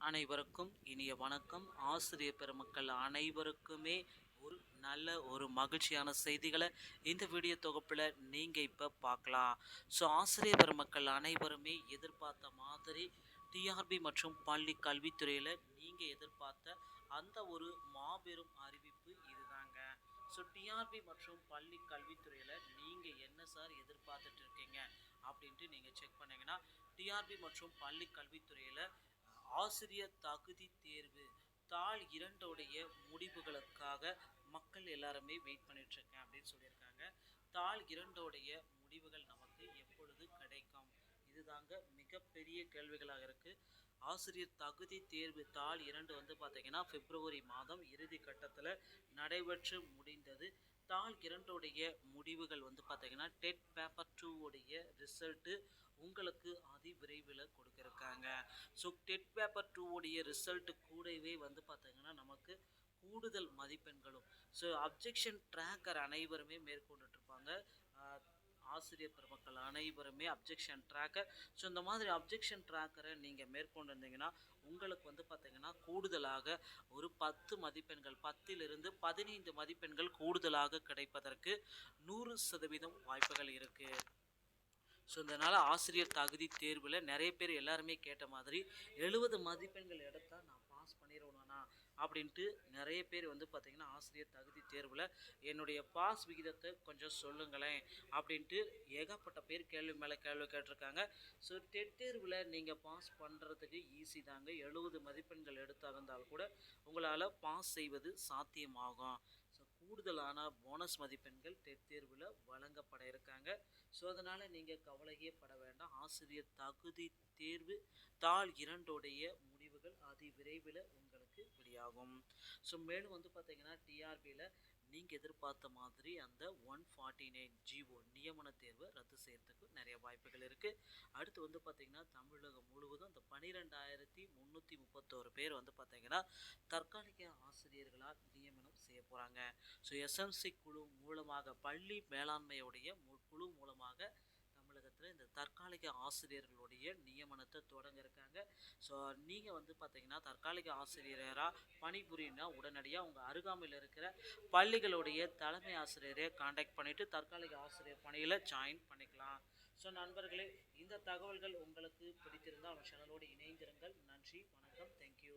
அனைவருக்கும் இனிய வணக்கம். ஆசிரியர் பெருமக்கள் அனைவருக்குமே ஒரு மகிழ்ச்சியான செய்திகளை இந்த வீடியோ தொகுப்பில் நீங்கள் இப்போ பார்க்கலாம். ஆசிரியர் பெருமக்கள் அனைவருமே எதிர்பார்த்த மாதிரி டிஆர்பி மற்றும் பள்ளி கல்வித்துறையில் நீங்கள் எதிர்பார்த்த அந்த ஒரு மாபெரும் அறிவிப்பு இதுதாங்க. டிஆர்பி மற்றும் பள்ளி கல்வித்துறையில் நீங்கள் என்ன சார் எதிர்பார்த்துட்டு இருக்கீங்க அப்படின்ட்டு நீங்கள் செக் பண்ணீங்கன்னா, டிஆர்பி மற்றும் பள்ளி கல்வித்துறையில் ஆசிரியர் தகுதி தேர்வு தாள் 2 முடிவுகளுக்காக மக்கள் எல்லாருமே வெயிட் பண்ணிட்டு இருக்கேன் அப்படின்னு சொல்லியிருக்காங்க. தாள் 2 முடிவுகள் நமக்கு எப்பொழுது கிடைக்கும்? இதுதாங்க மிகப்பெரிய கேள்விகளாக இருக்கு. ஆசிரியர் தகுதி தேர்வு தாள் 2 வந்து பார்த்தீங்கன்னா பிப்ரவரி மாதம் இறுதி கட்டத்தில் நடைபெற்று முடிந்தது. தாள் 2 முடிவுகள் வந்து பார்த்தீங்கன்னா டெட் பேப்பர் 2 ரிசல்ட்டு உங்களுக்கு அதி விரைவில் கொடுக்கிருக்காங்க. டெட் பேப்பர் 2 ரிசல்ட்டு கூடவே வந்து பார்த்தீங்கன்னா நமக்கு கூடுதல் மதிப்பெண்களும் அப்ஜெக்ஷன் ட்ராக்கர் அனைவருமே மேற்கொண்டுட்டு இருப்பாங்க. ஆசிரியர் பெருமக்கள் அனைவருமே அப்ஜெக்ஷன் ட்ராக்கர் இந்த மாதிரி அப்ஜெக்ஷன் ட்ராக்கரை நீங்கள் மேற்கொண்டு இருந்தீங்கன்னா உங்களுக்கு வந்து பார்த்தீங்கன்னா கூடுதலாக ஒரு 10 மதிப்பெண்கள் 10லிருந்து 15 மதிப்பெண்கள் கூடுதலாக கிடைப்பதற்கு 100% வாய்ப்புகள் இருக்குது. இதனால் ஆசிரியர் தகுதி தேர்வில் நிறைய பேர் எல்லாருமே கேட்ட மாதிரி 70 மதிப்பெண்கள் எடுத்தால் நான் பாஸ் பண்ணிடுவேனா அப்படின்ட்டு நிறைய பேர் வந்து பார்த்திங்கன்னா ஆசிரியர் தகுதி தேர்வில் என்னுடைய பாஸ் விகிதத்தை கொஞ்சம் சொல்லுங்களேன் அப்படின்ட்டு ஏகப்பட்ட பேர் கேள்வி மேலே கேள்வி கேட்டிருக்காங்க. டெட் தேர்வில் நீங்கள் பாஸ் பண்ணுறதுக்கு ஈஸி தாங்க. 70 மதிப்பெண்கள் எடுத்தால் கூட உங்களால் பாஸ் செய்வது சாத்தியமாகும். கூடுதலான போனஸ் மதிப்பெண்கள் டெட் தேர்வில் வழங்கப்பட இருக்காங்க. அதனால் நீங்கள் கவலையே பட வேண்டாம். ஆசிரியர் தகுதி தேர்வு தாள் 2 முடிவுகள் அதி விரைவில் உங்களுக்கு வெளியாகும். மேலும் வந்து பார்த்தீங்கன்னா டிஆர்பியில் நீங்கள் எதிர்பார்த்த மாதிரி அந்த 149 ஜிஓ நியமன தேர்வை ரத்து செய்யறதுக்கு நிறைய வாய்ப்புகள் இருக்குது. அடுத்து வந்து பார்த்திங்கன்னா தமிழகம் முழுவதும் அந்த 12,331 பேர் வந்து பார்த்திங்கன்னா தற்காலிக ஆசிரியர்களால் நியமனம் செய்ய போகிறாங்க. எஸ்எம்சி குழு மூலமாக பள்ளி மேலாண்மையுடைய குழு மூலமாக தமிழகத்தில் இந்த தற்காலிக ஆசிரியர்களுடைய நியமனத்தை தொடங்க இருக்காங்க. நீங்கள் வந்து பார்த்தீங்கன்னா தற்காலிக ஆசிரியராக பணிபுரியினா உடனடியாக உங்கள் அருகாமையில் இருக்கிற பள்ளிகளுடைய தலைமை ஆசிரியரை காண்டாக்ட் பண்ணிவிட்டு தற்காலிக ஆசிரியர் பணியில் ஜாயின் பண்ணிக்கலாம். நண்பர்களே, இந்த தகவல்கள் உங்களுக்கு பிடித்திருந்தால் நம்ம சேனலோடு இணைந்திருங்கள். நன்றி, வணக்கம், தேங்க்யூ.